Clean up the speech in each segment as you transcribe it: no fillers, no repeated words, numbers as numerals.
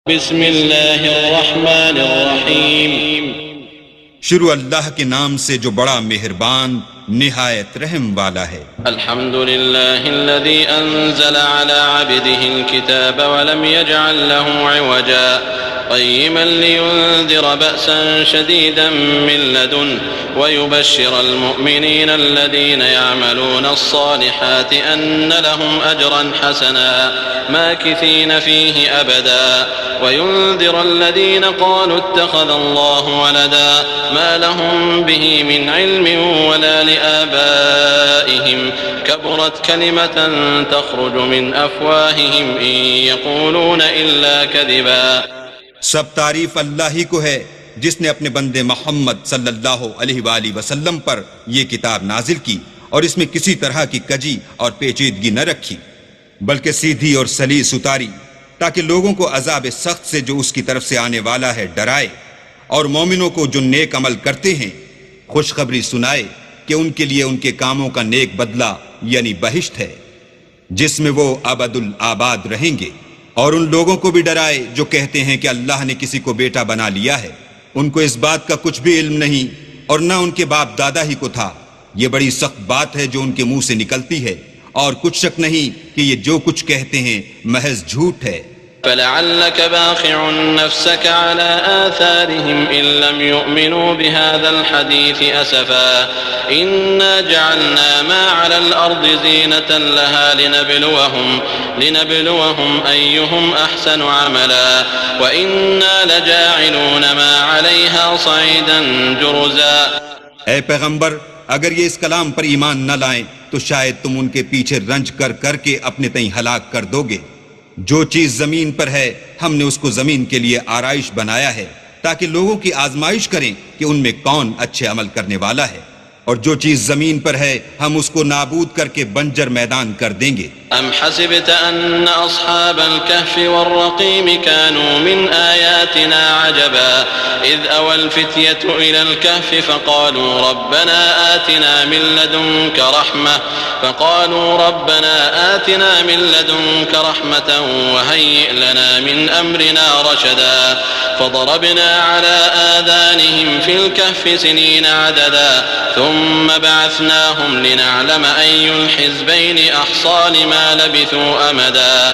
بسم اللہ الرحمن الرحیم شروع اللہ کے نام سے جو بڑا مہربان نہایت رحم والا ہے۔ الحمد للہ الذي انزل على عبده الكتاب ولم يجعل له عوجا قيما لينذر بأسا شديدا من لدنه ويبشر المؤمنين الذين يعملون الصالحات أن لهم أجرا حسنا ماكثين فيه أبدا وينذر الذين قالوا اتخذ الله ولدا ما لهم به من علم ولا لآبائهم كبرت كلمة تخرج من أفواههم إن يقولون إلا كذبا۔ سب تعریف اللہ ہی کو ہے جس نے اپنے بندے محمد صلی اللہ علیہ وآلہ وسلم پر یہ کتاب نازل کی اور اس میں کسی طرح کی کجی اور پیچیدگی نہ رکھی بلکہ سیدھی اور سلیس اتاری تاکہ لوگوں کو عذاب سخت سے جو اس کی طرف سے آنے والا ہے ڈرائے، اور مومنوں کو جو نیک عمل کرتے ہیں خوشخبری سنائے کہ ان کے لیے ان کے کاموں کا نیک بدلہ یعنی بہشت ہے جس میں وہ ابد الآباد رہیں گے، اور ان لوگوں کو بھی ڈرائے جو کہتے ہیں کہ اللہ نے کسی کو بیٹا بنا لیا ہے، ان کو اس بات کا کچھ بھی علم نہیں اور نہ ان کے باپ دادا ہی کو تھا۔ یہ بڑی سخت بات ہے جو ان کے منہ سے نکلتی ہے، اور کچھ شک نہیں کہ یہ جو کچھ کہتے ہیں محض جھوٹ ہے۔ فلعلك باخع نفسك على آثارهم إن لم يؤمنوا بهذا الحديث أسفا إنا جعلنا ما على الأرض زينة لها لنبلوهم أيهم أحسن عملا وإنا لجاعلون ما عليها صعيدا جرزا۔ اے پیغمبر، اگر یہ اس کلام پر ایمان نہ لائیں تو شاید تم ان کے پیچھے رنج کر کر کے اپنے تئیں ہلاک کر دو گے۔ جو چیز زمین پر ہے ہم نے اس کو زمین کے لیے آرائش بنایا ہے تاکہ لوگوں کی آزمائش کریں کہ ان میں کون اچھے عمل کرنے والا ہے، اور جو چیز زمین پر ہے ہم اس کو نابود کر کے بنجر میدان کر دیں گے۔ ام حسبت ان اصحاب الكهف والرقيم كانوا من آياتنا عجبا اذ اوى الفتية الى الكهف فقالوا ربنا آتنا من لدنك رحمة وهيئ لنا من امرنا رشدا فضربنا على آذانهم في الكهف سنين عددا ثم بعثناهم لنعلم أي الحزبين أحصى لما لبثوا أمدا۔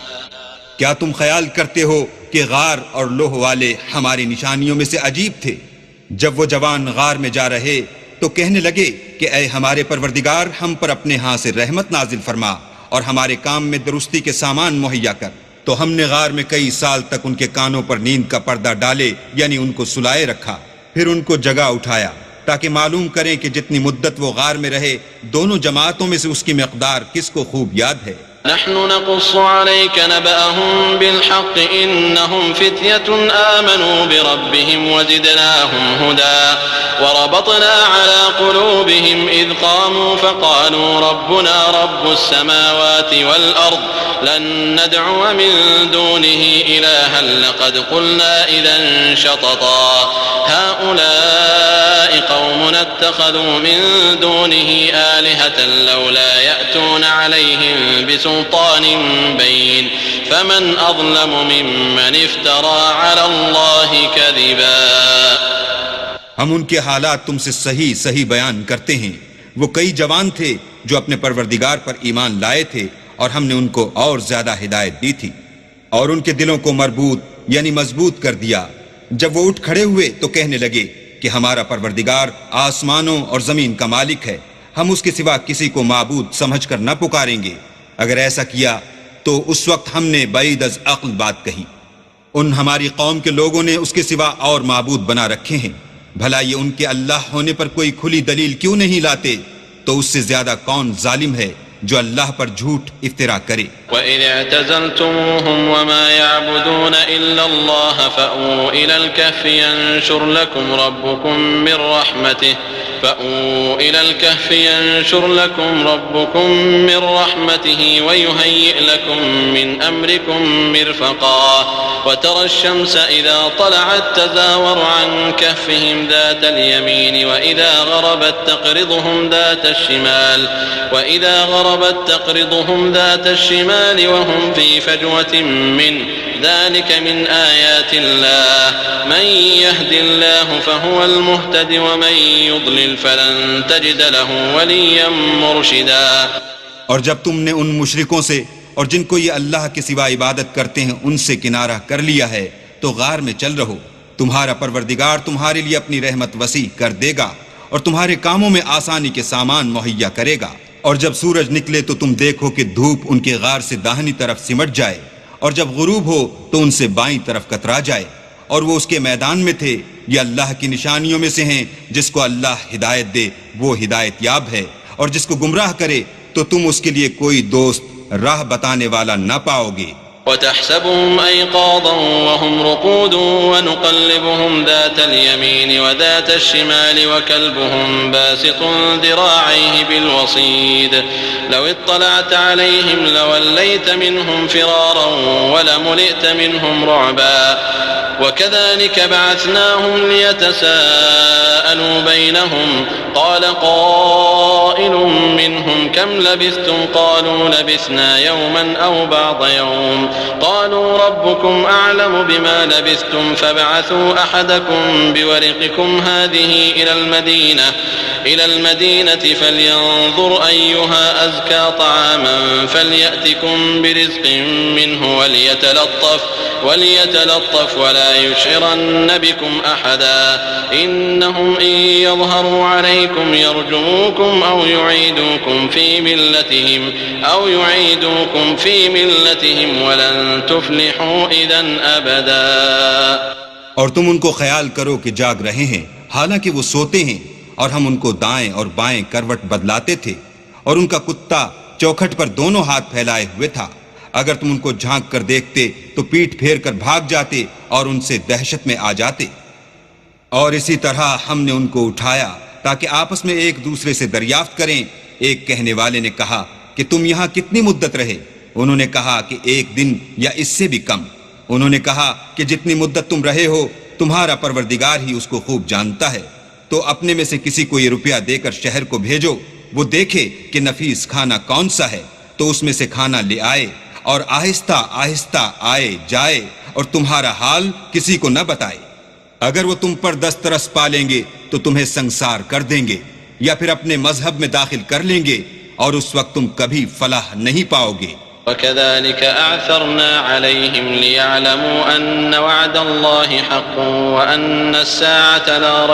کیا تم خیال کرتے ہو کہ غار اور لوح والے ہماری نشانیوں میں سے عجیب تھے؟ جب وہ جوان غار میں جا رہے تو کہنے لگے کہ اے ہمارے پروردگار، ہم پر اپنے ہاں سے رحمت نازل فرما اور ہمارے کام میں درستی کے سامان مہیا کر۔ تو ہم نے غار میں کئی سال تک ان کے کانوں پر نیند کا پردہ ڈالے یعنی ان کو سلائے رکھا، پھر ان کو جگہ اٹھایا تاکہ معلوم کریں کہ جتنی مدت وہ غار میں رہے دونوں جماعتوں میں سے اس کی مقدار کس کو خوب یاد ہے۔ نحن نقص عليك نبأهم بالحق إنهم فتية آمنوا بربهم وزدناهم هدى وربطنا على قلوبهم إذ قاموا فقالوا ربنا رب السماوات والأرض لن ندعو من دونه إلها لقد قلنا إذا شططا هؤلاء قوم اتخذوا من دونه آلهة لولا يأتون عليهم بسلطان بين فمن أظلم ممن افترى على الله كذبا۔ ہم ان کے حالات تم سے صحیح بیان کرتے ہیں۔ وہ کئی جوان تھے جو اپنے پروردگار پر ایمان لائے تھے اور ہم نے ان کو اور زیادہ ہدایت دی تھی اور ان کے دلوں کو مربوط یعنی مضبوط کر دیا۔ جب وہ اٹھ کھڑے ہوئے تو کہنے لگے کہ ہمارا پروردگار آسمانوں اور زمین کا مالک ہے، ہم اس کے سوا کسی کو معبود سمجھ کر نہ پکاریں گے۔ اگر ایسا کیا تو اس وقت ہم نے بعید از عقل بات کہی۔ ان ہماری قوم کے لوگوں نے اس کے سوا اور معبود بنا رکھے ہیں، بھلا یہ ان کے اللہ ہونے پر کوئی کھلی دلیل کیوں نہیں لاتے؟ تو اس سے زیادہ کون ظالم ہے جو اللہ پر جھوٹ افترا کرے۔ وَإِذْ اعْتَزَلْتُمُوهُمْ وَمَا يَعْبُدُونَ إِلَّا اللَّهَ فَأْوُوا إِلَى الْكَهْفِ يَنشُرْ لَكُمْ رَبُّكُمْ مِنْ رَحْمَتِهِ فأووا إلى الكهف ينشر لكم ربكم من رحمته ويهيئ لكم من أمركم مرفقا وترى الشمس إذا طلعت تزاور عن كهفهم ذات اليمين وإذا غربت تقرضهم ذات الشمال وهم في فجوة منه ذلك من آيات الله من يهد الله فهو المهتد ومن يضلل فلن تجد له وليا مرشدا. اور جب تم نے ان مشرکوں سے اور جن کو یہ اللہ کے سوا عبادت کرتے ہیں ان سے کنارہ کر لیا ہے تو غار میں چل رہو، تمہارا پروردگار تمہارے لیے اپنی رحمت وسیع کر دے گا اور تمہارے کاموں میں آسانی کے سامان مہیا کرے گا. اور جب سورج نکلے تو تم دیکھو کہ دھوپ ان کے غار سے داہنی طرف سمٹ جائے، اور جب غروب ہو تو ان سے بائیں طرف کترا جائے، اور وہ اس کے میدان میں تھے. یہ اللہ کی نشانیوں میں سے ہیں، جس کو اللہ ہدایت دے وہ ہدایت یاب ہے، اور جس کو گمراہ کرے تو تم اس کے لیے کوئی دوست راہ بتانے والا نہ پاؤ گے. وتحسبهم أيقاظا وهم رقود ونقلبهم ذات اليمين وذات الشمال وكلبهم باسط ذراعيه بالوصيد لو اطلعت عليهم لوليت منهم فرارا ولملئت منهم رعبا وكذلك بعثناهم ليتساءلوا بينهم قال قائل منهم كم لبثتم قالوا لبثنا يوما أو بعض يوم قالوا ربكم أعلم بما لبثتم فابعثوا أحدكم بورقكم هذه إلى المدينة فلينظر أيها أزكى طعاما فليأتكم برزق منه وليتلطف ولا يشعرن بكم أحدا إنهم إن يظهروا عليكم يرجموكم أو يعيدوكم في ملتهم ولن تفلحوا إذن أبدا. اور تم ان کو خیال کرو کہ جاگ رہے ہیں حالانکہ وہ سوتے ہیں، اور ہم ان کو دائیں اور بائیں کروٹ بدلاتے تھے، اور ان کا کتا چوکھٹ پر دونوں ہاتھ پھیلائے ہوئے تھا. اگر تم ان کو جھانک کر دیکھتے تو پیٹھ پھیر کر بھاگ جاتے اور ان سے دہشت میں آ جاتے. اور اسی طرح ہم نے ان کو اٹھایا تاکہ آپس میں ایک دوسرے سے دریافت کریں. ایک کہنے والے نے کہا کہ تم یہاں کتنی مدت رہے؟ انہوں نے کہا کہ ایک دن یا اس سے بھی کم. انہوں نے کہا کہ جتنی مدت تم رہے ہو تمہارا پروردگار ہی اس کو خوب جانتا ہے. تو اپنے میں سے کسی کو یہ روپیہ دے کر شہر کو بھیجو، وہ دیکھے کہ نفیس کھانا کون سا ہے تو اس میں سے کھانا لے آئے، اور آہستہ آہستہ آئے جائے اور تمہارا حال کسی کو نہ بتائے. اگر وہ تم پر دسترس پالیں گے تو تمہیں سنسار کر دیں گے یا پھر اپنے مذہب میں داخل کر لیں گے، اور اس وقت تم کبھی فلاح نہیں پاؤ گے. وكذلك أعثرنا عليهم ليعلموا أن وعد الله حق وأن الساعة لا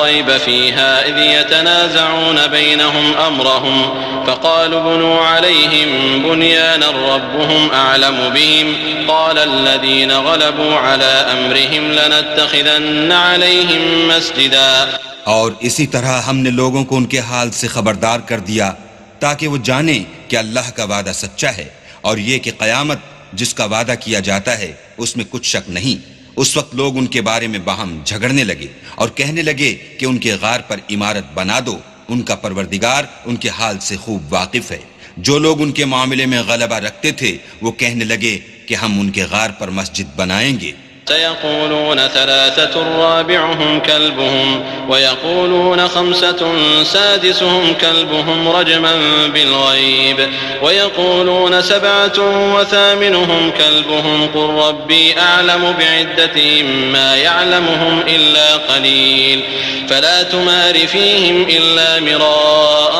ريب فيها إذ يتنازعون بينهم أمرهم فقالوا بنوا عليهم بنيانا ربهم أعلم بهم قال الذين غلبوا على أمرهم لنتخذن عليهم مسجدا. اور اسی طرح ہم نے لوگوں کو ان کے حال سے خبردار کر دیا تاکہ وہ جانیں کہ اللہ کا وعدہ سچا ہے، اور یہ کہ قیامت جس کا وعدہ کیا جاتا ہے اس میں کچھ شک نہیں. اس وقت لوگ ان کے بارے میں باہم جھگڑنے لگے اور کہنے لگے کہ ان کے غار پر عمارت بنا دو. ان کا پروردگار ان کے حال سے خوب واقف ہے. جو لوگ ان کے معاملے میں غلبہ رکھتے تھے وہ کہنے لگے کہ ہم ان کے غار پر مسجد بنائیں گے. سيقولون 3 رابعهم كلبهم ويقولون 5 سادسهم كلبهم رجما بالغيب ويقولون 7 وثامنهم كلبهم قل ربي أعلم بعدتهم ما يعلمهم إلا قليل فلا تمار فيهم إلا مراء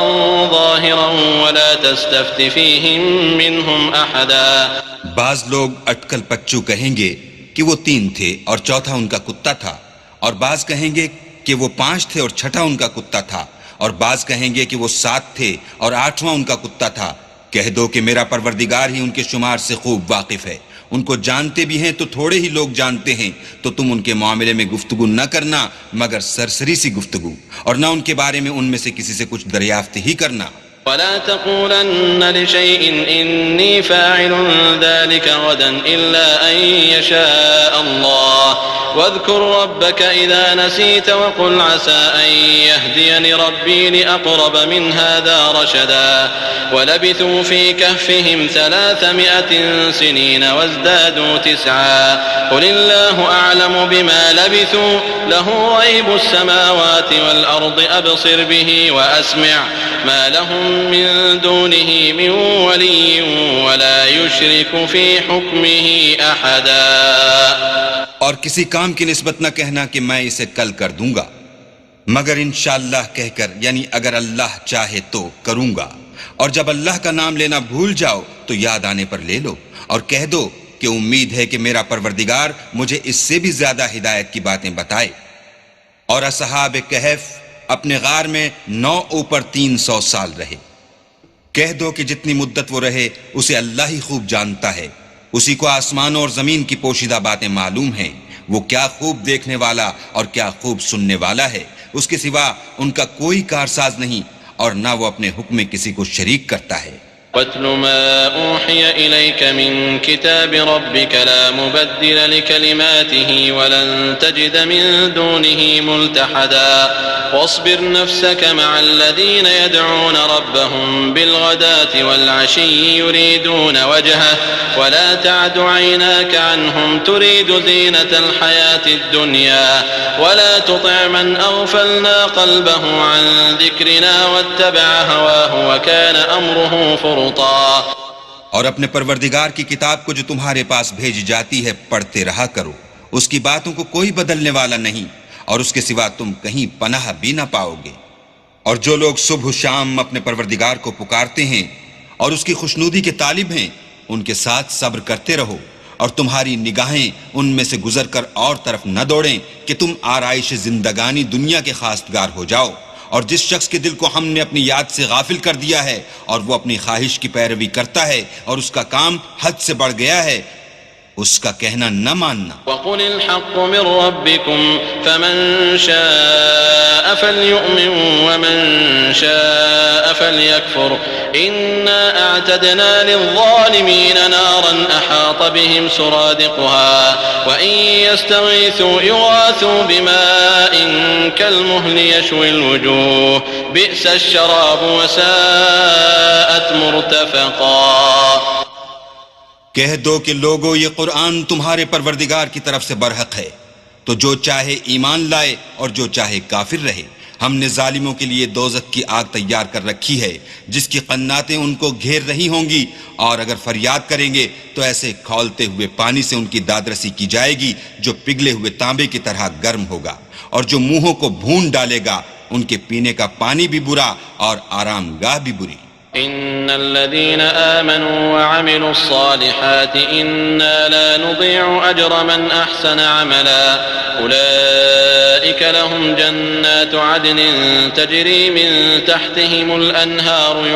ظاهرا ولا تستفت فيهم منهم أحدا. بعض لوگ اٹکل پچو کہیں گے کہ وہ 3 تھے اور چوتھا ان کا کتا تھا، اور بعض کہیں گے کہ وہ 5 تھے اور چھٹا ان کا کتا تھا، اور بعض کہیں گے کہ وہ 7 تھے اور 8واں ان کا کتا تھا. کہہ دو کہ میرا پروردگار ہی ان کے شمار سے خوب واقف ہے. ان کو جانتے بھی ہیں تو تھوڑے ہی لوگ جانتے ہیں، تو تم ان کے معاملے میں گفتگو نہ کرنا مگر سرسری سی گفتگو، اور نہ ان کے بارے میں ان میں سے کسی سے کچھ دریافت ہی کرنا. ولا تقولن لشيء إني فاعل ذلك غدا إلا أن يشاء الله واذكر ربك إذا نسيت وقل عسى أن يهديني ربي لأقرب من هذا رشدا ولبثوا في كهفهم 300 سنين وازدادوا 9 قل الله أعلم بما لبثوا له غيب السماوات والأرض أبصر به وأسمع ما لهم من دونه من ولي ولا يشرك في حكمه أحدا. اور کسی کام کی نسبت نہ کہنا کہ میں اسے کل کر دوں گا مگر انشاءاللہ کہہ کر، یعنی اگر اللہ چاہے تو کروں گا. اور جب اللہ کا نام لینا بھول جاؤ تو یاد آنے پر لے لو اور کہہ دو کہ امید ہے کہ میرا پروردگار مجھے اس سے بھی زیادہ ہدایت کی باتیں بتائے. اور اصحاب کہف اپنے غار میں 9 اوپر 300 سال رہے. کہہ دو کہ جتنی مدت وہ رہے اسے اللہ ہی خوب جانتا ہے. اسی کو آسمانوں اور زمین کی پوشیدہ باتیں معلوم ہیں. وہ کیا خوب دیکھنے والا اور کیا خوب سننے والا ہے. اس کے سوا ان کا کوئی کارساز نہیں اور نہ وہ اپنے حکم میں کسی کو شریک کرتا ہے. وَاتْلُ مَا أُوحِيَ إِلَيْكَ مِن كِتَابِ رَبِّكَ لَا مُبَدِّلَ لِكَلِمَاتِهِ وَلَن تَجِدَ مِن دُونِهِ مُلْتَحَدًا وَاصْبِرْ نَفْسَكَ مَعَ الَّذِينَ يَدْعُونَ رَبَّهُم بِالْغَدَاةِ وَالْعَشِيِّ يُرِيدُونَ وَجْهَهُ وَلَا تَعْدُ عَيْنَاكَ عَنْهُمْ تُرِيدُ زِينَةَ الْحَيَاةِ الدُّنْيَا وَلَا تُطِعْ مَنْ أَغْفَلْنَا قَلْبَهُ عَن ذِكْرِنَا وَاتَّبَعَ هَوَاهُ وَكَانَ أَمْرُهُ فُرُطًا. اور اپنے پروردگار کی کتاب کو جو تمہارے پاس بھیجی جاتی ہے پڑھتے رہا کرو. اس کی باتوں کو کوئی بدلنے والا نہیں اور اس کے سوا تم کہیں پناہ بھی نہ پاؤ گے. اور جو لوگ صبح و شام اپنے پروردگار کو پکارتے ہیں اور اس کی خوشنودی کے طالب ہیں ان کے ساتھ صبر کرتے رہو اور تمہاری نگاہیں ان میں سے گزر کر اور طرف نہ دوڑیں کہ تم آرائش زندگانی دنیا کے خواستگار ہو جاؤ. اور جس شخص کے دل کو ہم نے اپنی یاد سے غافل کر دیا ہے اور وہ اپنی خواہش کی پیروی کرتا ہے اور اس کا کام حد سے بڑھ گیا ہے، اس کا کہنا نہ ماننا. وَقُلِ الْحَقُّ مِنْ رَبِّكُمْ فَمَنْ شَاءَ فَلْيُؤْمِنْ وَمَنْ شَاءَ فَلْيَكْفُرْ إِنَّا أَعْتَدْنَا لِلظَّالِمِينَ نَارًا أَحَاطَ بِهِمْ سُرَادِقُهَا وَإِنْ يَسْتَغِيثُوا يُغَاثُوا بِمَاءٍ كَالْمُهْلِ يَشْوِي الْوُجُوهَ بِئْسَ الشَّرَابُ وَسَاءَتْ مُرْتَفَقًا. کہہ دو کہ لوگو یہ قرآن تمہارے پروردگار کی طرف سے برحق ہے، تو جو چاہے ایمان لائے اور جو چاہے کافر رہے. ہم نے ظالموں کے لیے دوزخ کی آگ تیار کر رکھی ہے جس کی قناتیں ان کو گھیر رہی ہوں گی، اور اگر فریاد کریں گے تو ایسے کھولتے ہوئے پانی سے ان کی دادرسی کی جائے گی جو پگھلے ہوئے تانبے کی طرح گرم ہوگا. اور جو منہوں کو بھون ڈالے گا ان کے پینے کا پانی بھی برا اور آرام گاہ بھی بری. إن الذين آمنوا وعملوا الصالحات إنا لا نضيع أجر من أحسن عملا أولئك لهم جنات عدن تجري من تحتهم الأنهار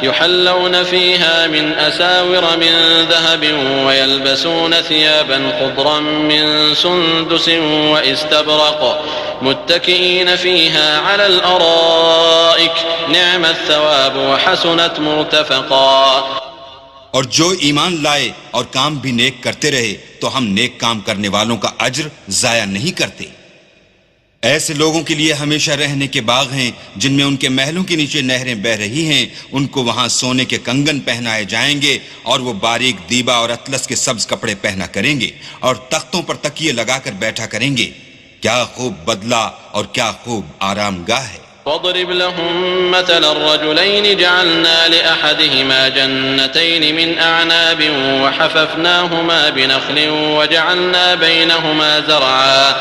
يحلون فيها من أساور من ذهب ويلبسون ثيابا خضرا من سندس واستبرق متكئين فيها على الأرائك نعم الثواب وحسنت مرتفقا. اور جو ایمان لائے اور کام بھی نیک کرتے رہے تو ہم نیک کام کرنے والوں کا اجر ضائع نہیں کرتے. ایسے لوگوں کے لیے ہمیشہ رہنے کے باغ ہیں جن میں ان کے محلوں کے نیچے نہریں بہہ رہی ہیں. ان کو وہاں سونے کے کنگن پہنائے جائیں گے اور وہ باریک دیبا اور اطلس کے سبز کپڑے پہنا کریں گے اور تختوں پر تکیے لگا کر بیٹھا کریں گے. کیا خوب بدلہ اور کیا خوب آرام گاہ ہے. واضرب لهم مثل الرجلين جعلنا لأحدهما جنتين من أعناب وحففناهما بنخل وجعلنا بينهما زرعا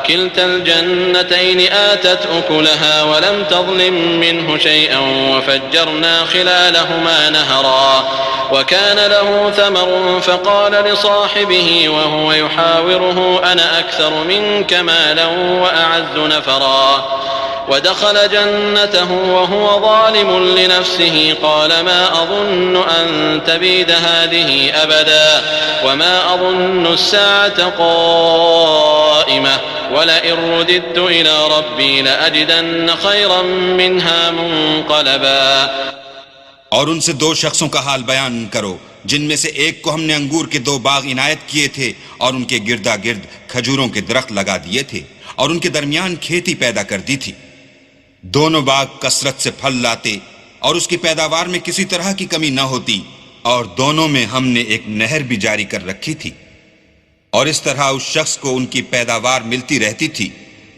كلتا الجنتين آتت أكلها ولم تظلم منه شيئا وفجرنا خلالهما نهرا وكان له ثمر فقال لصاحبه وهو يحاوره أنا أكثر منك مالا وأعز نفرا ودخل جنته وهو ظالم لنفسه قال ما أظن أن تبيد هذه أبدا وما أظن الساعة قائمة وَلَئِن رُّدِدتُّ إِلَىٰ رَبِّي لَأَجِدَنَّ خَيْرًا مِّنْهَا مُنقَلَبًا۔ اور ان سے دو شخصوں کا حال بیان کرو جن میں سے ایک کو ہم نے انگور کے 2 باغ عنایت کیے تھے اور ان کے گردا گرد کھجوروں کے درخت لگا دیے تھے اور ان کے درمیان کھیتی پیدا کر دی تھی۔ دونوں باغ کثرت سے پھل لاتے اور اس کی پیداوار میں کسی طرح کی کمی نہ ہوتی، اور دونوں میں ہم نے ایک نہر بھی جاری کر رکھی تھی، اور اس طرح اس شخص کو ان کی پیداوار ملتی رہتی تھی۔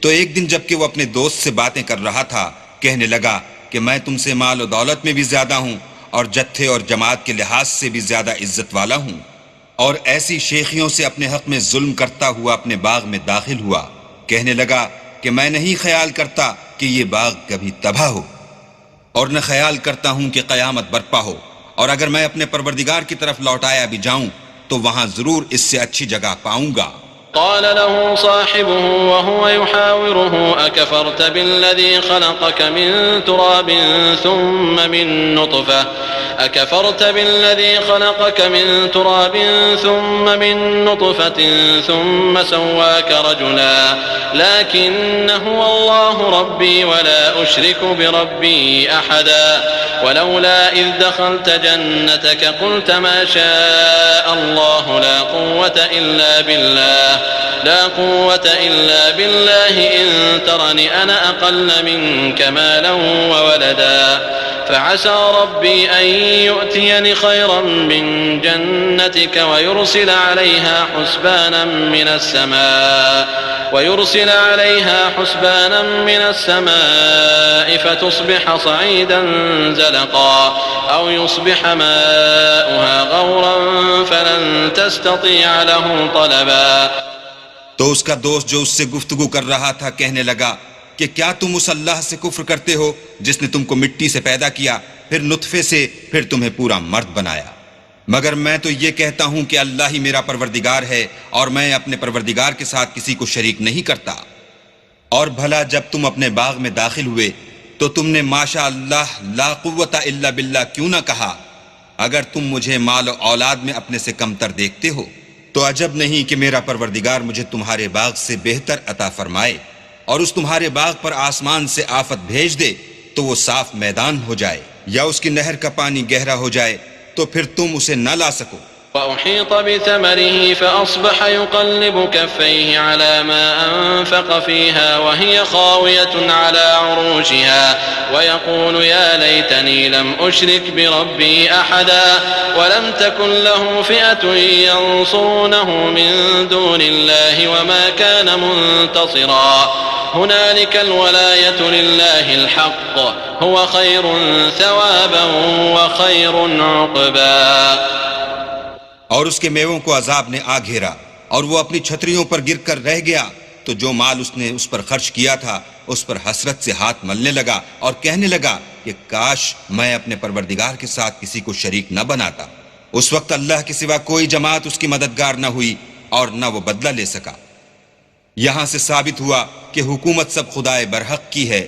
تو ایک دن جب کہ وہ اپنے دوست سے باتیں کر رہا تھا، کہنے لگا کہ میں تم سے مال و دولت میں بھی زیادہ ہوں اور جتھے اور جماعت کے لحاظ سے بھی زیادہ عزت والا ہوں، اور ایسی شیخیوں سے اپنے حق میں ظلم کرتا ہوا اپنے باغ میں داخل ہوا۔ کہنے لگا کہ میں نہیں خیال کرتا کہ یہ باغ کبھی تباہ ہو، اور نہ خیال کرتا ہوں کہ قیامت برپا ہو، اور اگر میں اپنے پروردگار کی طرف لوٹایا بھی جاؤں تو وہاں ضرور اس سے اچھی جگہ پاؤں گا۔ قال له صاحبه وهو يحاوره أكفرت بالذي خلقك من تراب ثم من نطفة أكفرت بالذي خلقك من تراب ثم من نطفة ثم سواك رجلا لكن هو الله ربي ولا أشرك بربي أحدا ولولا إذ دخلت جنتك قلت ما شاء الله لا قوة إلا بالله إن ترني أنا أقل منك مالا وولدا فعسى ربي أن يؤتيني خيرا من جنتك ويرسل عليها حسبانا من السماء فتصبح صعيدا زلقا أو يصبح ماؤها غورا فلن تستطيع له طلبا۔ تو اس کا دوست جو اس سے گفتگو کر رہا تھا کہنے لگا کہ کیا تم اس اللہ سے کفر کرتے ہو جس نے تم کو مٹی سے پیدا کیا، پھر نطفے سے، پھر تمہیں پورا مرد بنایا؟ مگر میں تو یہ کہتا ہوں کہ اللہ ہی میرا پروردگار ہے اور میں اپنے پروردگار کے ساتھ کسی کو شریک نہیں کرتا۔ اور بھلا جب تم اپنے باغ میں داخل ہوئے تو تم نے ماشاء اللہ لا قوت الا باللہ کیوں نہ کہا؟ اگر تم مجھے مال و اولاد میں اپنے سے کمتر دیکھتے ہو تو عجب نہیں کہ میرا پروردگار مجھے تمہارے باغ سے بہتر عطا فرمائے، اور اس تمہارے باغ پر آسمان سے آفت بھیج دے تو وہ صاف میدان ہو جائے، یا اس کی نہر کا پانی گہرا ہو جائے تو پھر تم اسے نہ لا سکو۔ وأحيط بثمره فأصبح يقلب كفيه على ما أنفق فيها وهي خاوية على عروشها ويقول يا ليتني لم أشرك بربي أحدا ولم تكن له فئة ينصرونه من دون الله وما كان منتصرا هنالك الولاية لله الحق هو خير ثوابا وخير عقبا۔ اور اس کے میووں کو عذاب نے آ گھیرا اور وہ اپنی چھتریوں پر گر کر رہ گیا، تو جو مال اس نے اس پر خرچ کیا تھا اس پر حسرت سے ہاتھ ملنے لگا اور کہنے لگا کہ کاش میں اپنے پروردگار کے ساتھ کسی کو شریک نہ بناتا۔ اس وقت اللہ کے سوا کوئی جماعت اس کی مددگار نہ ہوئی اور نہ وہ بدلہ لے سکا۔ یہاں سے ثابت ہوا کہ حکومت سب خدائے برحق کی ہے،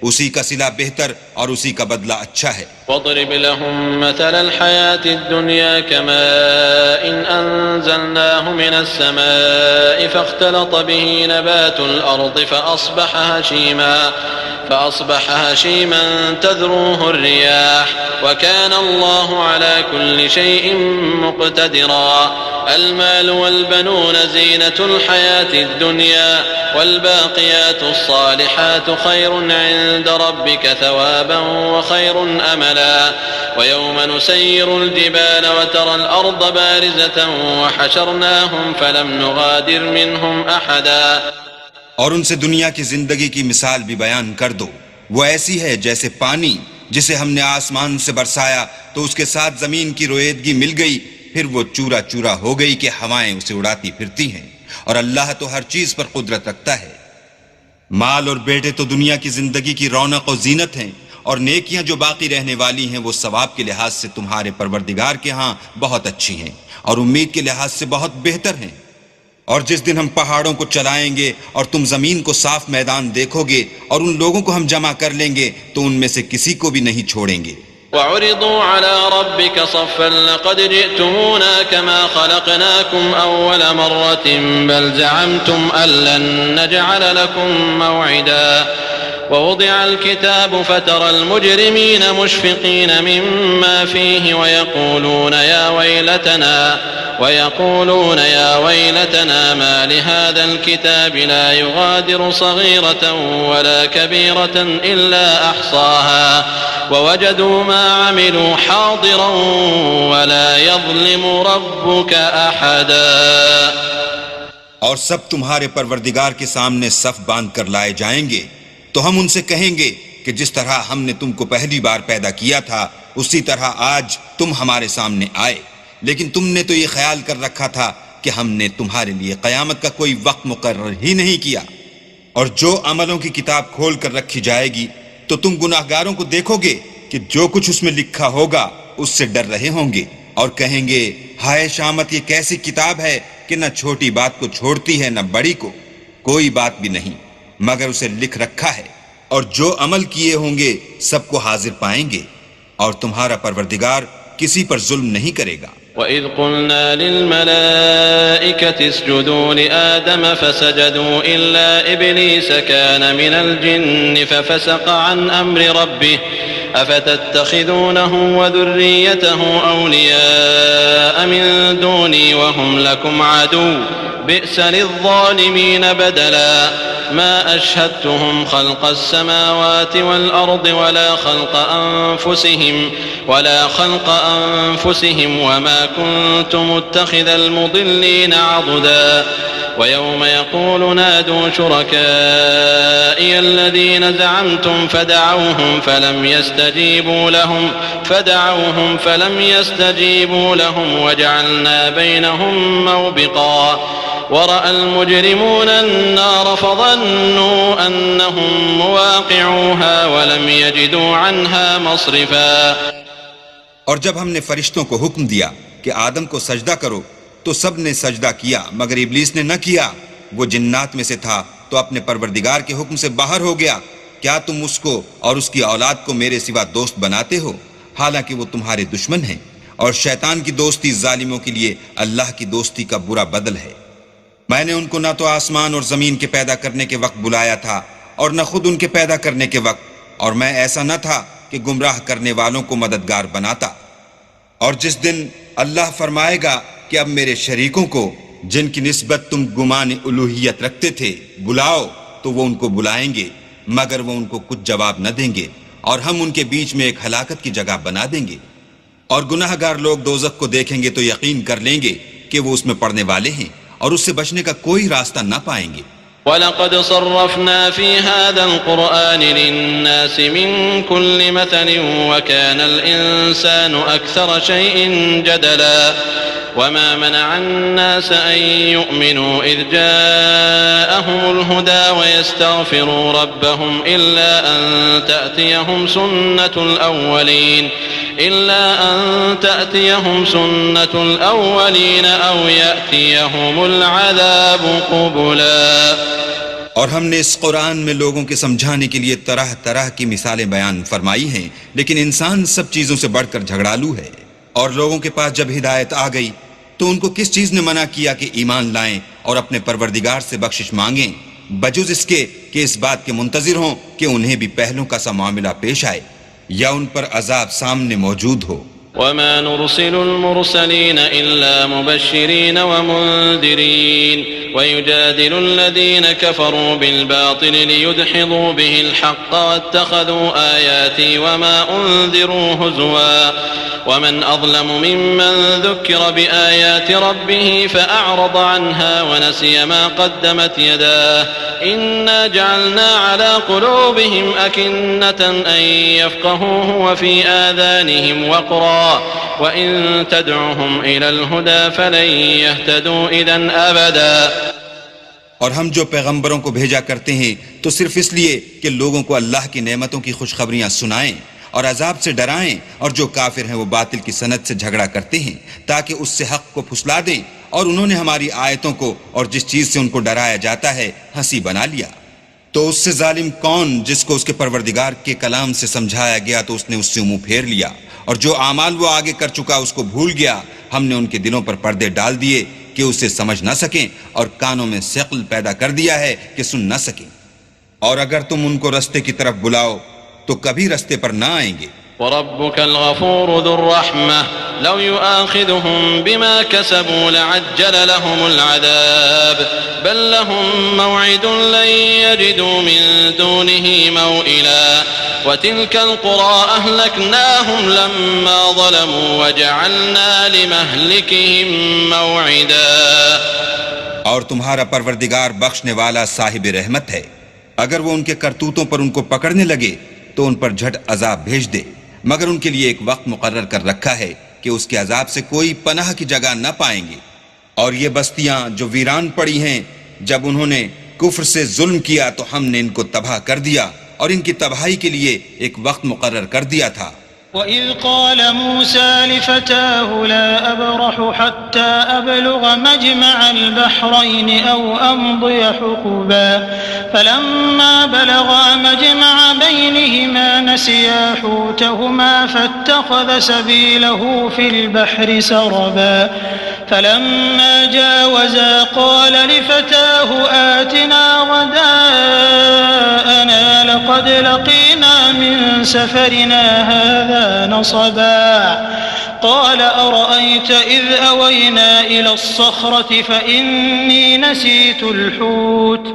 اسی کا صلہ بہتر اور اسی کا بدلہ اچھا ہے۔ وَاضْرِبْ لَهُم مَّثَلَ الْحَيَاةِ الدُّنْيَا كَمَاءٍ أَنزَلْنَاهُ مِنَ السَّمَاءِ فَاخْتَلَطَ بِهِ نَبَاتُ الْأَرْضِ فَأَصْبَحَ هَشِيمًا تَذْرُوهُ الرِّيَاحُ وَكَانَ اللَّهُ عَلَى كُلِّ شَيْءٍ مُّقْتَدِرًا۔ المال والبنون زينة الحياة الدنيا والباقيات الصالحات خير عند ربك ثوابا وخير أملا ويوم نسير الجبال وترى الأرض بارزة وحشرناهم فلم نغادر منهم أحدا۔ اور ان سے دنیا کی زندگی کی مثال بھی بیان کر دو، وہ ایسی ہے جیسے پانی جسے ہم نے آسمان سے برسایا تو اس کے ساتھ زمین کی رویدگی مل گئی، پھر وہ چورا چورا ہو گئی کہ ہوائیں اسے اڑاتی پھرتی ہیں، اور اللہ تو ہر چیز پر قدرت رکھتا ہے۔ مال اور بیٹے تو دنیا کی زندگی کی رونق و زینت ہیں، اور نیکیاں جو باقی رہنے والی ہیں وہ ثواب کے لحاظ سے تمہارے پروردگار کے ہاں بہت اچھی ہیں اور امید کے لحاظ سے بہت بہتر ہیں۔ اور جس دن ہم پہاڑوں کو چلائیں گے اور تم زمین کو صاف میدان دیکھو گے اور ان لوگوں کو ہم جمع کر لیں گے تو ان میں سے کسی کو بھی نہیں چھوڑیں گے، وعرضوا على ربك صفا لقد جئتمونا كما خلقناكم أول مرة بل زعمتم أن لن نجعل لكم موعدا ووضع الكتاب فترى المجرمين مشفقين مما فيه ويقولون يا ويلتنا ما لهذا الكتاب لا يغادر صغيرة ولا كبيرة إلا أحصاها ووجدوا ما عملوا حاضرا ولا يظلم ربك أحدا. اور سب تمہارے پروردگار کے سامنے صف باندھ کر لائے جائیں گے تو ہم ان سے کہیں گے کہ جس طرح ہم نے تم کو پہلی بار پیدا کیا تھا اسی طرح آج تم ہمارے سامنے آئے، لیکن تم نے تو یہ خیال کر رکھا تھا کہ ہم نے تمہارے لیے قیامت کا کوئی وقت مقرر ہی نہیں کیا. اور جو عملوں کی کتاب کھول کر رکھی جائے گی تو تم گناہگاروں کو دیکھو گے کہ جو کچھ اس میں لکھا ہوگا اس سے ڈر رہے ہوں گے اور کہیں گے ہائے شامت، یہ کیسی کتاب ہے کہ نہ چھوٹی بات کو چھوڑتی ہے نہ بڑی کو، کوئی بات بھی نہیں مگر اسے لکھ رکھا ہے، اور جو عمل کیے ہوں گے سب کو حاضر پائیں گے، اور تمہارا پروردگار کسی پر ظلم نہیں کرے گا. وَإِذْ قُلْنَا لِلْمَلَائِكَةِ اسْجُدُوا لِآدَمَ فَسَجَدُوا إِلَّا إِبْلِيسَ كَانَ مِنَ الْجِنِّ فَفَسَقَ عَنْ أَمْرِ رَبِّهِ أَفَتَتَّخِذُونَهُ وَذُرِّيَّتَهُ أَوْلِيَاءَ مِن دُونِي وَهُمْ لَكُمْ عَدُوٌّ بِئْسَ لِلظَّالِمِينَ بَدَلًا ما أشهدتهم خلق السماوات والأرض ولا خلق أنفسهم وما كنت متخذ المضلين عضدا ويوم يقول نادوا شركائي الذين زعمتم فدعوهم فلم يستجيبوا لهم وجعلنا بينهم موبقا ورأى المجرمون النار فظنوا أنهم مواقعوها ولم يجدوا عنها مصرفا. اور جب ہم نے فرشتوں کو حکم دیا کہ آدم کو سجدہ کرو تو سب نے سجدہ کیا مگر ابلیس نے نہ کیا، وہ جنات میں سے تھا تو اپنے پروردگار کے حکم سے باہر ہو گیا. کیا تم اس کو اور اس کی اولاد کو میرے سوا دوست بناتے ہو حالانکہ وہ تمہارے دشمن ہیں، اور شیطان کی دوستی ظالموں کے لیے اللہ کی دوستی کا برا بدل ہے. میں نے ان کو نہ تو آسمان اور زمین کے پیدا کرنے کے وقت بلایا تھا اور نہ خود ان کے پیدا کرنے کے وقت، اور میں ایسا نہ تھا کہ گمراہ کرنے والوں کو مددگار بناتا. اور جس دن اللہ فرمائے گا کہ اب میرے شریکوں کو جن کی نسبت تم گمان الوہیت رکھتے تھے بلاؤ، تو وہ ان کو بلائیں گے مگر وہ ان کو کچھ جواب نہ دیں گے، اور ہم ان کے بیچ میں ایک ہلاکت کی جگہ بنا دیں گے. اور گناہ گار لوگ دوزخ کو دیکھیں گے تو یقین کر لیں گے کہ وہ اس میں پڑنے والے ہیں اور اس سے بچنے کا کوئی راستہ نہ پائیں گے. وَلَقَدْ صَرَّفْنَا فِي هَذَا الْقُرْآنِ لِلنَّاسِ مِنْ كُلِّ مَثَلٍ وَكَانَ الْإِنسَانُ أَكْثَرَ شَيْءٍ جَدَلًا وَمَا مَنَعَ النَّاسَ أَن يُؤْمِنُوا إِذْ جَاءَهُمُ الْهُدَى وَيَسْتَغْفِرُوا رَبَّهُمْ إِلَّا أَن تَأْتِيَهُمْ سُنَّةُ الْأَوَّلِينَ أَوْ يَأْتِيَهُمُ الْعَذَابُ قُبُلًا. اور ہم نے اس قرآن میں لوگوں کے سمجھانے کے لیے طرح طرح کی مثالیں بیان فرمائی ہیں، لیکن انسان سب چیزوں سے بڑھ کر جھگڑالو ہے. اور لوگوں کے پاس جب ہدایت آ گئی تو ان کو کس چیز نے منع کیا کہ ایمان لائیں اور اپنے پروردگار سے بخشش مانگیں بجز اس کے کہ اس بات کے منتظر ہوں کہ انہیں بھی پہلوں کا سا معاملہ پیش آئے یا ان پر عذاب سامنے موجود ہو. وما نرسل المرسلين إلا مبشرين ومنذرين ويجادل الذين كفروا بالباطل ليدحضوا به الحق واتخذوا آياتي وما أنذروا هزوا ومن أظلم ممن ذكر بآيات ربه فأعرض عنها ونسي ما قدمت يداه إنا جعلنا على قلوبهم أكنة أن يفقهوه وفي آذانهم وقرا وَإِن تَدْعُهُمْ إِلَى الْهُدَى فَلَن يَهْتَدُوا إِذًا أَبَدًا. اور ہم جو پیغمبروں کو بھیجا کرتے ہیں تو صرف اس لیے کہ لوگوں کو اللہ کی نعمتوں کی خوشخبریاں سنائیں اور عذاب سے ڈرائیں، اور جو کافر ہیں وہ باطل کی سند سے جھگڑا کرتے ہیں تاکہ اس سے حق کو پھسلا دیں، اور انہوں نے ہماری آیتوں کو اور جس چیز سے ان کو ڈرایا جاتا ہے ہنسی بنا لیا. تو اس سے ظالم کون جس کو اس کے پروردگار کے کلام سے سمجھایا گیا تو اس نے اس سے منہ پھیر لیا، اور جو اعمال وہ آگے کر چکا اس کو بھول گیا، ہم نے ان کے دلوں پر پردے ڈال دیے کہ اسے سمجھ نہ سکیں، اور کانوں میں ثقل پیدا کر دیا ہے کہ سن نہ سکیں، اور اگر تم ان کو رستے کی طرف بلاؤ تو کبھی رستے پر نہ آئیں گے۔ وربك الغفور ذو الرحمة لو يؤاخذهم بما كسبوا لعجل لهم العذاب بل لهم موعد لن يجدوا من دونه موئلا وتلك القرى أهلكناهم لما ظلموا وجعلنا لمهلكهم موعدا۔ اور تمہارا پروردگار بخشنے والا صاحب رحمت ہے، اگر وہ ان کے کرتوتوں پر ان کو پکڑنے لگے تو ان پر جھٹ عذاب بھیج دے، مگر ان کے لیے ایک وقت مقرر کر رکھا ہے کہ اس کے عذاب سے کوئی پناہ کی جگہ نہ پائیں گے۔ اور یہ بستیاں جو ویران پڑی ہیں، جب انہوں نے کفر سے ظلم کیا تو ہم نے ان کو تباہ کر دیا، اور ان کی تباہی کے لیے ایک وقت مقرر کر دیا تھا۔ وَإِذْ قَالَ مُوسَى لِفَتَاهُ لَا أَبْرَحُ حَتَّى أَبْلُغَ مَجْمَعَ الْبَحْرَيْنِ أَوْ أَمْضِيَ حُقُبًا فَلَمَّا بَلَغَا مَجْمَعَ بَيْنِهِمَا نَسِيَا حُوتَهُمَا فَاتَّخَذَ سَبِيلَهُ فِي الْبَحْرِ سَرَبًا فَلَمَّا جَاوَزَا قَالَ لِفَتَاهُ آتِنَا غَدَاءَنَا لَقَدْ لَقِينَا مِنْ سَفَرِنَا هَذَا نصبا قال أرأيت إذ أوينا إلى الصخرة فإني نسيت الحوت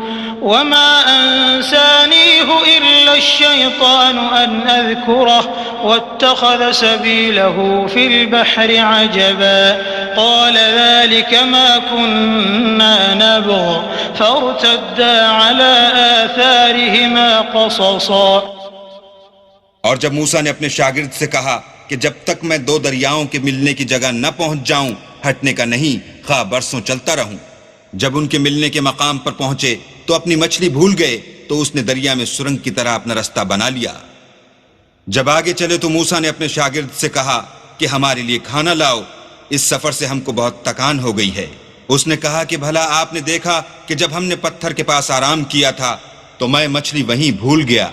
وما أنسانيه إلا الشيطان أن أذكره واتخذ سبيله في البحر عجبا قال ذلك ما كنا نبغ فارتدا على آثارهما قصصا۔ اور جب موسیٰ نے اپنے شاگرد سے کہا کہ جب تک میں دو دریاؤں کے ملنے کی جگہ نہ پہنچ جاؤں ہٹنے کا نہیں، خواہ برسوں چلتا رہوں۔ جب ان کے ملنے کے مقام پر پہنچے تو اپنی مچھلی بھول گئے تو اس نے دریا میں سرنگ کی طرح اپنا رستہ بنا لیا۔ جب آگے چلے تو موسیٰ نے اپنے شاگرد سے کہا کہ ہمارے لیے کھانا لاؤ، اس سفر سے ہم کو بہت تکان ہو گئی ہے۔ اس نے کہا کہ بھلا آپ نے دیکھا کہ جب ہم نے پتھر کے پاس آرام کیا تھا تو میں مچھلی وہیں بھول گیا،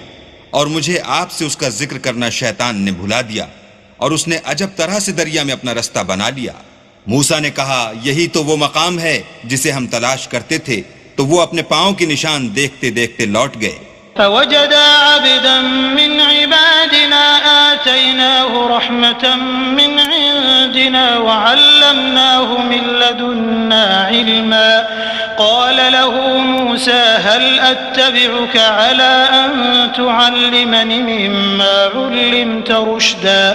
اور مجھے آپ سے اس کا ذکر کرنا شیطان نے بھلا دیا، اور اس نے عجب طرح سے دریا میں اپنا رستہ بنا لیا۔ موسیٰ نے کہا یہی تو وہ مقام ہے جسے ہم تلاش کرتے تھے، تو وہ اپنے پاؤں کی نشان دیکھتے دیکھتے لوٹ گئے۔ فوجدا عبدا من عبادنا آتيناه رحمة من عندنا وعلمناه من لدنا علما قال له موسى هل أتبعك على أن تعلمني مما علمت رشدا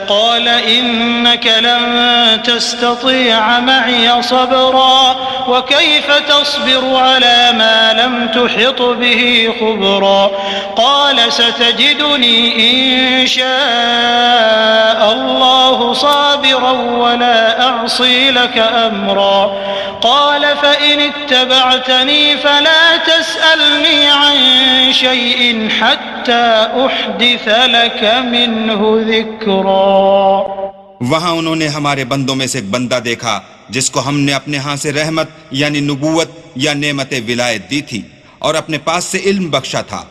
قال إنك لن تستطيع معي صبرا وكيف تصبر على ما لم تحط به خبرا قال ستجدني إن شاء الله صابرا ولا أعصي لك أمرا قال فإن اتبعتني فلا تسألني عن شيء حتى أحدث لك منه ذكرا۔ وہاں انہوں نے ہمارے بندوں میں سے ایک بندہ دیکھا جس کو ہم نے اپنے ہاں سے رحمت یعنی نبوت یا نعمت ولایت دی تھی اور اپنے پاس سے علم بخشا تھا۔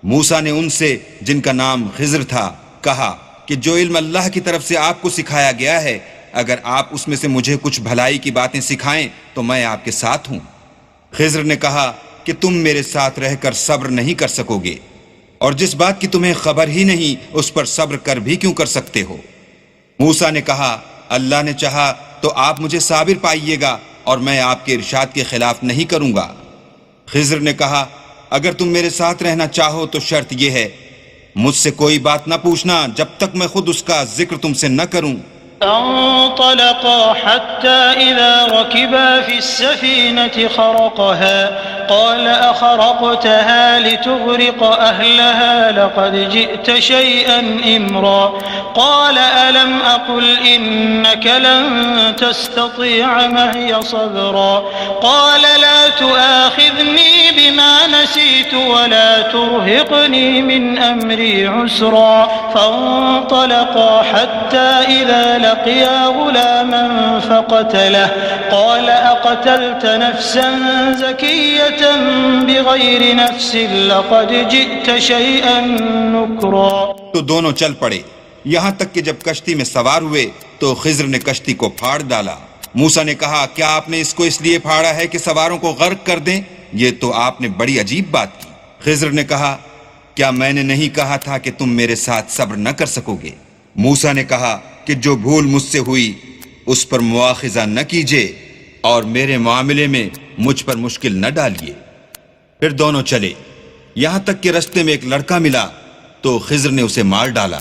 موسیٰ نے ان سے جن کا نام خضر تھا کہا کہ جو علم اللہ کی طرف سے آپ کو سکھایا گیا ہے، اگر آپ اس میں سے مجھے کچھ بھلائی کی باتیں سکھائیں تو میں آپ کے ساتھ ہوں۔ خضر نے کہا کہ تم میرے ساتھ رہ کر صبر نہیں کر سکو گے، اور جس بات کی تمہیں خبر ہی نہیں اس پر صبر کر بھی کیوں کر سکتے ہو؟ موسیٰ نے کہا اللہ نے چاہا تو آپ مجھے صابر پائیے گا اور میں آپ کے ارشاد کے خلاف نہیں کروں گا۔ خضر نے کہا اگر تم میرے ساتھ رہنا چاہو تو شرط یہ ہے مجھ سے کوئی بات نہ پوچھنا جب تک میں خود اس کا ذکر تم سے نہ کروں۔ فانطلقا حتى إذا ركبا في السفينة خرقها قال أخرقتها لتغرق أهلها لقد جئت شيئا إمرا قال ألم أقل إنك لن تستطيع معي صبرا قال لا تؤاخذني بما نسيت ولا ترهقني من أمري عسرا فانطلقا حتى إذا لقيا غلاما فقتله قال أقتلت نفسا زكية بغير نفس لقد جئت شيئا نكرا. تو دونوں چل پڑے یہاں تک کہ جب کشتی میں سوار ہوئے تو خضر نے کشتی کو پھاڑ ڈالا. موسیٰ نے کہا کیا آپ نے اس کو اس لیے پھاڑا ہے کہ سواروں کو غرق کر دیں؟ یہ تو آپ نے بڑی عجیب بات کی. خضر نے کہا کیا میں نے نہیں کہا تھا کہ تم میرے ساتھ صبر نہ کر سکو گے؟ موسیٰ نے کہا کہ جو بھول مجھ سے ہوئی اس پر مواخذہ نہ کیجیے اور میرے معاملے میں مجھ پر مشکل نہ ڈالیے. پھر دونوں چلے یہاں تک کہ رستے میں ایک لڑکا ملا تو خضر نے اسے مار ڈالا.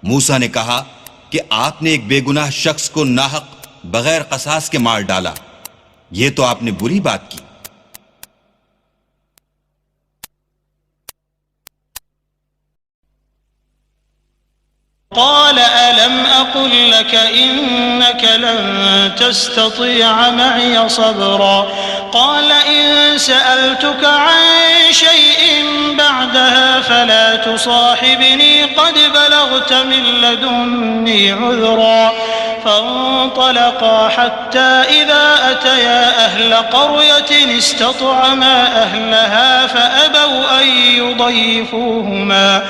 موسیٰ نے کہا کہ آپ نے ایک بے گناہ شخص کو ناحق بغیر قصاص کے مار ڈالا، یہ تو آپ نے بری بات کی. قال ألم أقل لك إنك لن تستطيع معي صبرا قال إن سألتك عن شيء بعدها فلا تصاحبني قد بلغت من لدني عذرا. فانطلقا حتى إذا أتيا أهل قرية استطعما أهلها فأبوا أن يضيفوهما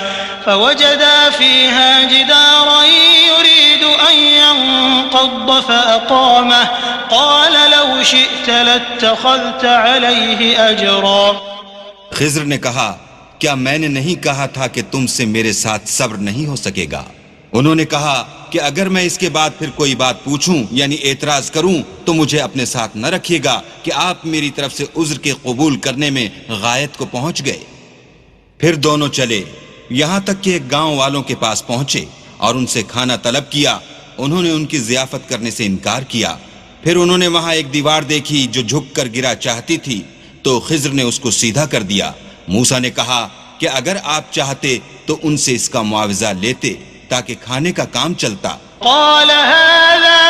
فوجدا فيها جدارا يريد أن ينقض فأقامه قال لو شئت لاتخذت عليه أجرا. خضر نے کہا کیا میں نے نہیں کہا تھا کہ تم سے میرے ساتھ صبر نہیں ہو سکے گا؟ انہوں نے کہا کہ اگر میں اس کے بعد پھر کوئی بات پوچھوں یعنی اعتراض کروں تو مجھے اپنے ساتھ نہ رکھیے گا کہ آپ میری طرف سے عذر کے قبول کرنے میں غایت کو پہنچ گئے. پھر دونوں چلے یہاں تک کہ ایک گاؤں والوں کے پاس پہنچے اور ان سے کھانا طلب کیا. انہوں نے ان کی ضیافت کرنے سے انکار کیا. پھر انہوں نے وہاں ایک دیوار دیکھی جو جھک کر گرا چاہتی تھی تو خضر نے اس کو سیدھا کر دیا. موسیٰ نے کہا کہ اگر آپ چاہتے تو ان سے اس کا معاوضہ لیتے تاکہ کھانے کا کام چلتا. قال هذا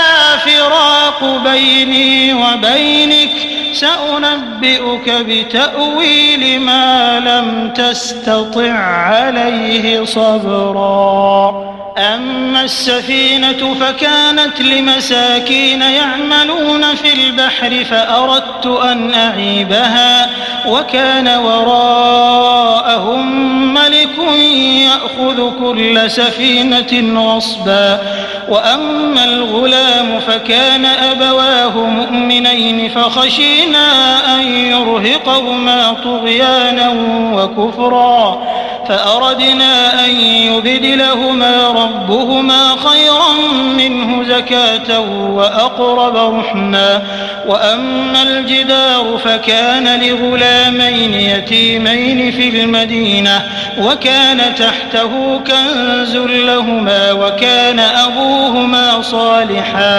فراق بيني وبينك سأنبئك بتأويل ما لم تستطع عليه صبرا. أما السفينة فكانت لمساكين يعملون في البحر فأردت أن أعيبها وكان وراءهم ملك يأخذ كل سفينة غصبا. وأما الغلام فكان أبواه مؤمنين فخشينا أن يرهقهما طغيانا وكفرا فأردنا أن يبدلهما ربهما خيرا منه زكاة وأقرب رحما. وأما الجدار فكان لغلامين يتيمين في المدينة وكان تحته كنز لهما وكان أبوهما صالحا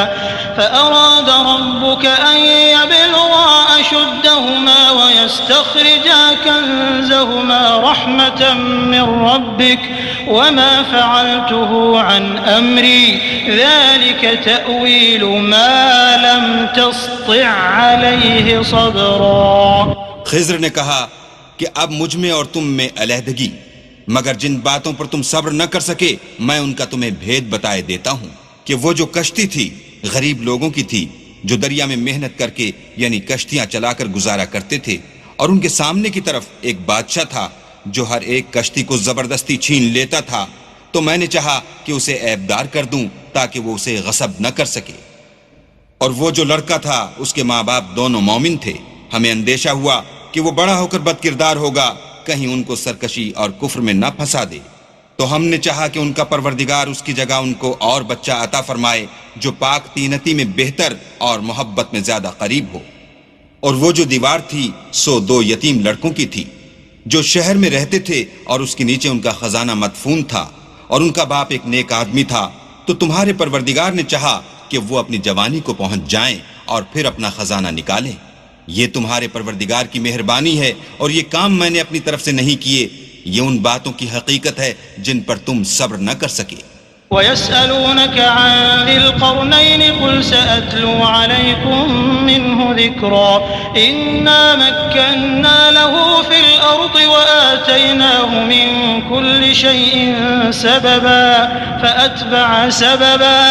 فأراد ربك أن يبلغا أشدهما ويستخرجا كنزهما رحمة من ربك وما فعلته عن أمري ذلك تأويل ما لم تسطع عليه صبرا. خضر نے کہا کہ اب مجھ میں اور تم میں علیحدگی، مگر جن باتوں پر تم صبر نہ کر سکے میں ان کا تمہیں بھید بتائے دیتا ہوں کہ وہ جو کشتی تھی غریب لوگوں کی تھی جو دریا میں محنت کر کے یعنی کشتیاں چلا کر گزارا کرتے تھے، اور ان کے سامنے کی طرف ایک بادشاہ تھا جو ہر ایک کشتی کو زبردستی چھین لیتا تھا. تو میں نے چاہا کہ اسے عیبدار کر دوں تاکہ وہ اسے غصب نہ کر سکے. اور وہ جو لڑکا تھا اس کے ماں باپ دونوں مومن تھے. ہمیں اندیشہ ہوا کہ وہ بڑا ہو کر بد کردار ہوگا، کہیں ان کو سرکشی اور کفر میں نہ پھنسا دے. تو ہم نے چاہا کہ ان کا پروردگار اس کی جگہ ان کو اور بچہ عطا فرمائے جو پاک تینتی میں بہتر اور محبت میں زیادہ قریب ہو. اور وہ جو دیوار تھی سو 2 یتیم لڑکوں کی تھی جو شہر میں رہتے تھے اور اس کے نیچے ان کا خزانہ مدفون تھا، اور ان کا باپ ایک نیک آدمی تھا. تو تمہارے پروردگار نے چاہا کہ وہ اپنی جوانی کو پہنچ جائیں اور پھر اپنا خزانہ نکالیں. یہ تمہارے پروردگار کی مہربانی ہے اور یہ کام میں نے اپنی طرف سے نہیں کیے. یہ ان باتوں کی حقیقت ہے جن پر تم صبر نہ کر سکے. وَيَسْأَلُونَكَ عَنْ ذِي الْقَرْنَيْنِ قُلْ سَأَتْلُو عَلَيْكُمْ مِنْهُ ذكرا إنا مكنا له في الأرض وآتيناه من كل شيء سببا فأتبع سببا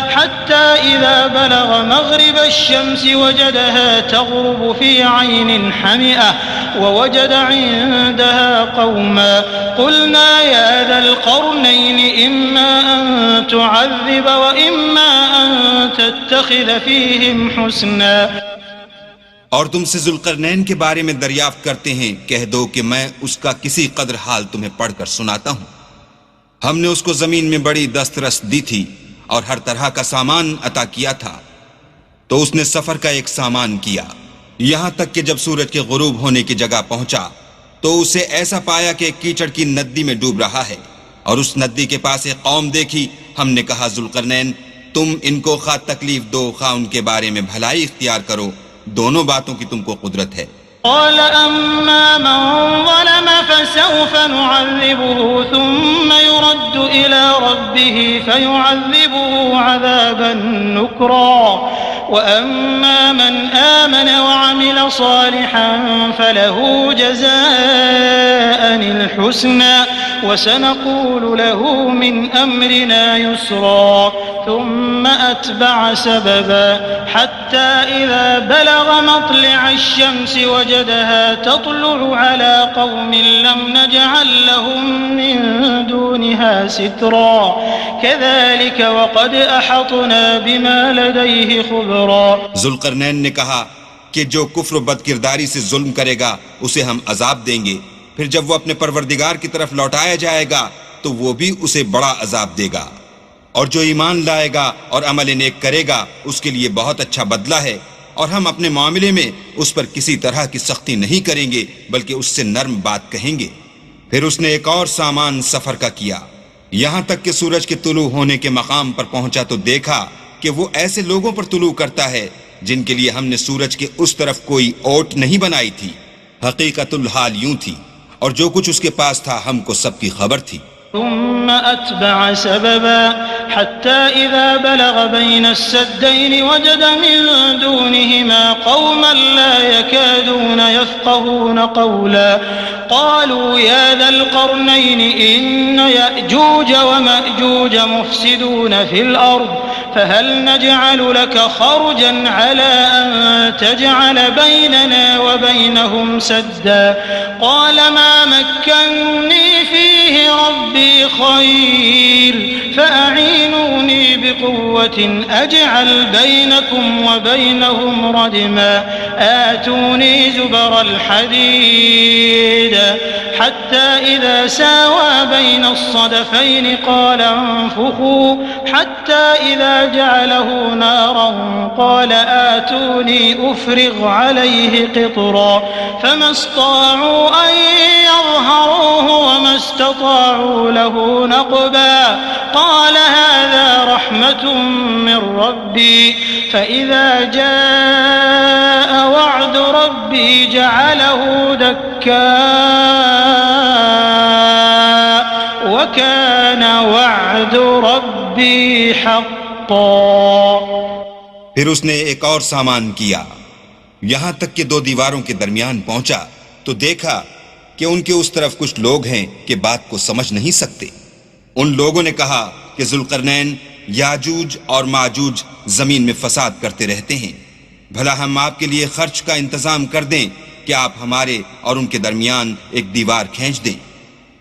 حتى إذا بلغ مغرب الشمس وجدها تغرب في عين حمئة ووجد عندها قوما قلنا يا ذا القرنين إما أن تعذب وإما أن تتخذ فيهم حسنا. اور تم سے ذوالقرنین کے بارے میں دریافت کرتے ہیں، کہہ دو کہ میں اس کا کسی قدر حال تمہیں پڑھ کر سناتا ہوں. ہم نے اس کو زمین میں بڑی دسترس دی تھی اور ہر طرح کا سامان عطا کیا تھا، تو اس نے سفر کا ایک سامان کیا، یہاں تک کہ جب سورج کے غروب ہونے کی جگہ پہنچا تو اسے ایسا پایا کہ کیچڑ کی ندی میں ڈوب رہا ہے، اور اس ندی کے پاس ایک قوم دیکھی. ہم نے کہا ذوالقرنین تم ان کو خواہ تکلیف دو خواہ ان کے بارے میں بھلائی اختیار کرو، دونوں باتوں کی تم کو قدرت ہے. قال أما من ظلم فسوف نعذبه ثم يرد إلى ربه فيعذبه عذابا نكرا وأما من آمن وعمل صالحا فله جزاء الحسنى وسنقول له من أمرنا يسرا ثم أتبع سببا حتى إذا بلغ مطلع الشمس وجدها تطلع على قوم لم نجعل لهم من دونها سترا كذلك وقد أحطنا بما لديه خبرا. ذوالقرنین نے کہا کہ جو کفر و بد کرداری سے ظلم کرے گا اسے ہم عذاب دیں گے، پھر جب وہ اپنے پروردگار کی طرف لوٹایا جائے گا تو وہ بھی اسے بڑا عذاب دے گا، اور جو ایمان لائے گا اور عمل نیک کرے گا اس کے لیے بہت اچھا بدلہ ہے، اور ہم اپنے معاملے میں اس پر کسی طرح کی سختی نہیں کریں گے بلکہ اس سے نرم بات کہیں گے. پھر اس نے ایک اور سامان سفر کا کیا، یہاں تک کہ سورج کے طلوع ہونے کے مقام پر پہنچا تو دیکھا کہ وہ ایسے لوگوں پر طلوع کرتا ہے جن کے لیے ہم نے سورج کے اس طرف کوئی اوٹ نہیں بنائی تھی. حقیقت الحال یوں تھی، اور جو کچھ اس کے پاس تھا ہم کو سب کی خبر تھی. ثم أتبع سببا حتى إذا بلغ بين السدين وجد من دونهما قوما لا يكادون يفقهون قولا قالوا يا ذا القرنين إن يأجوج ومأجوج مفسدون في الأرض فهل نجعل لك خرجا على أن تجعل بيننا وبينهم سدا قال ما مكنني فيه ربي خير فأعينوني بقوة أجعل بينكم وبينهم ردما آتوني زبر الحديد حتى إذا ساوى بين الصدفين قال انفخوا حتى إذا جعله نارا قال آتوني أفرغ عليه قطرا فما استطاعوا أن يظهروه وما استطاعوا له نقبا قال هذا رحمة من ربي فإذا جاء وعد ربي جعله دكا وكان وعد ربي حقا. پھر اس نے ایک اور سامان کیا، یہاں تک کہ دو دیواروں کے درمیان پہنچا تو دیکھا کہ ان کے اس طرف کچھ لوگ ہیں کہ بات کو سمجھ نہیں سکتے. ان لوگوں نے کہا کہ ذوالقرنین یاجوج اور ماجوج زمین میں فساد کرتے رہتے ہیں، بھلا ہم آپ کے لیے خرچ کا انتظام کر دیں کہ آپ ہمارے اور ان کے درمیان ایک دیوار کھینچ دیں.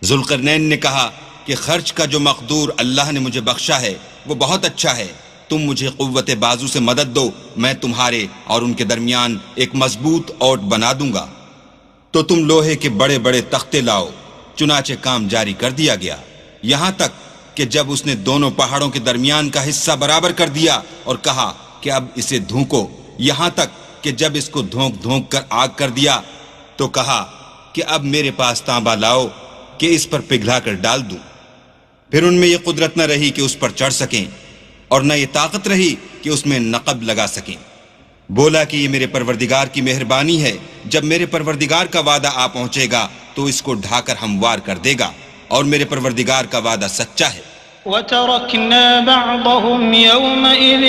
ذوالقرنین نے کہا کہ خرچ کا جو مقدور اللہ نے مجھے بخشا ہے وہ بہت اچھا ہے، تم مجھے قوت بازو سے مدد دو، میں تمہارے اور ان کے درمیان ایک مضبوط اوٹ بنا دوں گا. تو تم لوہے کے بڑے بڑے تختے لاؤ. چنانچہ کام جاری کر دیا گیا، یہاں تک کہ جب اس نے دونوں پہاڑوں کے درمیان کا حصہ برابر کر دیا اور کہا کہ اب اسے دھونکو، یہاں تک کہ جب اس کو دھونک دھونک کر آگ کر دیا تو کہا کہ اب میرے پاس تانبا لاؤ کہ اس پر پگھلا کر ڈال دوں. پھر ان میں یہ قدرت نہ رہی کہ اس پر چڑھ سکیں، اور نہ یہ طاقت رہی کہ اس میں نقب لگا سکیں. بولا کہ یہ میرے پروردگار کی مہربانی ہے، جب میرے پروردگار کا وعدہ آ پہنچے گا تو اس کو ڈھا کر ہموار کر دے گا، اور میرے پروردگار کا وعدہ سچا ہے. وَتَرَكْنَا بَعْضَهُمْ يَوْمَئِذٍ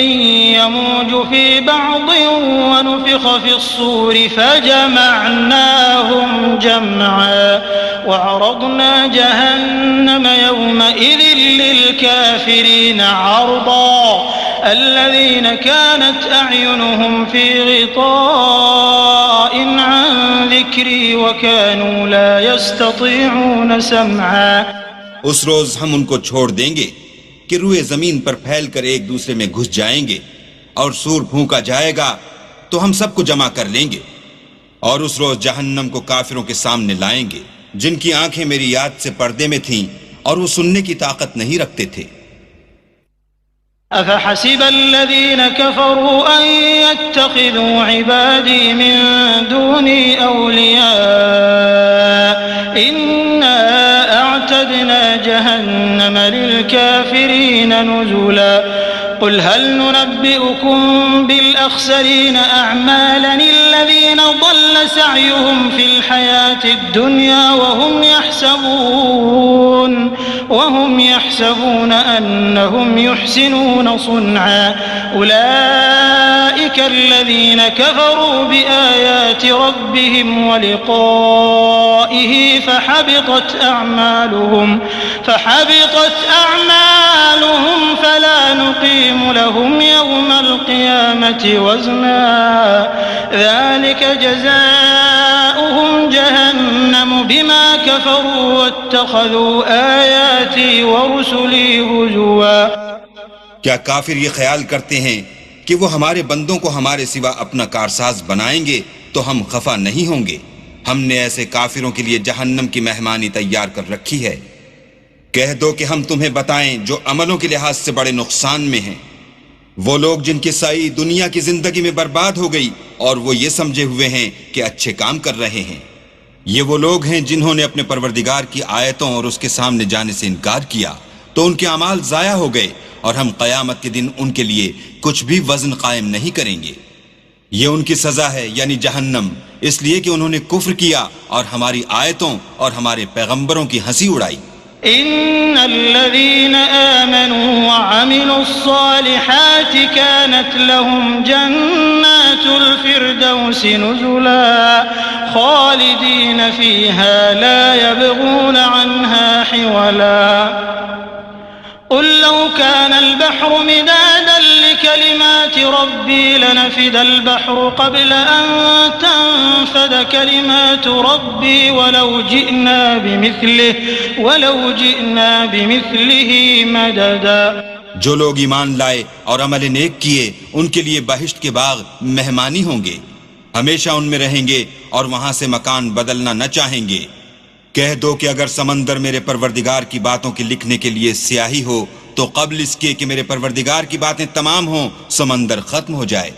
يَمُوجُ فِي بَعْضٍ وَنُفِخَ ونفخ في الصور فجمعناهم جمعا وعرضنا جهنم يومئذ للكافرين عرضا الذين كانت أعينهم في غطاء عن ذكري وكانوا لا يستطيعون سمعا. اس روز ہم ان کو چھوڑ دیں گے کہ روئے زمین پر پھیل کر ایک دوسرے میں گھس جائیں گے، اور سور پھونکا جائے گا تو ہم سب کو جمع کر لیں گے، اور اس روز جہنم کو کافروں کے سامنے لائیں گے جن کی آنکھیں میری یاد سے پردے میں تھیں اور وہ سننے کی طاقت نہیں رکھتے تھے. أفحسب الذين كفروا أن يتخذوا عبادي من دوني أولياء إنا أعتدنا جهنم للكافرين نزلا. قل هل ننبئكم بالأخسرين أعمالا الذين ضل سعيهم في الحياة الدنيا وهم يحسبون أنهم يحسنون صنعا أولئك الذين كفروا بآيات ربهم ولقائه فحبطت أعمالهم فلا نقيم لهم يوم القيامة وزنا ذلك جزاؤهم جهنم بما كفروا واتخذوا آياتي ورسلي هزوا. کیا کافر یہ خیال کرتے ہیں کہ وہ ہمارے بندوں کو ہمارے سوا اپنا کارساز بنائیں گے تو ہم خفا نہیں ہوں گے؟ ہم نے ایسے کافروں کے لیے جہنم کی مہمانی تیار کر رکھی ہے. کہہ دو کہ ہم تمہیں بتائیں جو عملوں کے لحاظ سے بڑے نقصان میں ہیں، وہ لوگ جن کی سعی دنیا کی زندگی میں برباد ہو گئی اور وہ یہ سمجھے ہوئے ہیں کہ اچھے کام کر رہے ہیں. یہ وہ لوگ ہیں جنہوں نے اپنے پروردگار کی آیتوں اور اس کے سامنے جانے سے انکار کیا تو ان کے اعمال ضائع ہو گئے، اور ہم قیامت کے دن ان کے لیے کچھ بھی وزن قائم نہیں کریں گے. یہ ان کی سزا ہے یعنی جہنم، اس لیے کہ انہوں نے کفر کیا اور ہماری آیتوں اور ہمارے پیغمبروں کی ہنسی اڑائی. إن الذين آمنوا وعملوا الصالحات كانت لهم جنات الفردوس نزلا خالدين فيها لا يبغون عنها حولا. قل لو كان البحر مدادا لكلمات ربي لنفد البحر قبل أن تنفد كلمات ربي ولو جئنا بمثله مددا. جو لوگ ایمان لائے اور عمل نیک کیے ان کے لیے بہشت کے باغ مہمانی ہوں گے، ہمیشہ ان میں رہیں گے اور وہاں سے مکان بدلنا نہ چاہیں گے. کہہ دو کہ اگر سمندر میرے پروردگار کی باتوں کے لکھنے کے لیے سیاہی ہو تو قبل اس کے کہ میرے پروردگار کی باتیں تمام ہوں سمندر ختم ہو جائے،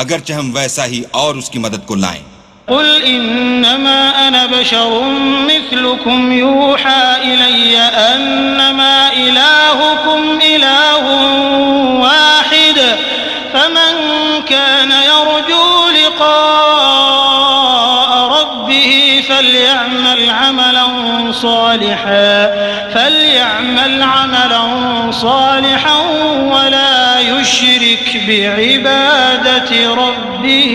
اگرچہ ہم ویسا ہی اور اس کی مدد کو لائیں. قل انما انا بشر مثلكم يوحى الي انما الهكم اله واحد فمن كان يرجو لقاء ربه فليعمل عملا صالحا ولا يشرك بعبادة ربه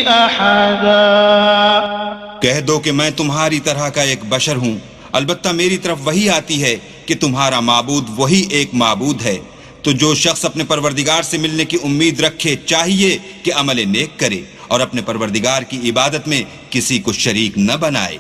أحدا. کہہ دو کہ میں تمہاری طرح کا ایک بشر ہوں، البتہ میری طرف وہی آتی ہے کہ تمہارا معبود وہی ایک معبود ہے. تو جو شخص اپنے پروردگار سے ملنے کی امید رکھے چاہیے کہ عمل نیک کرے اور اپنے پروردگار کی عبادت میں کسی کو شریک نہ بنائے.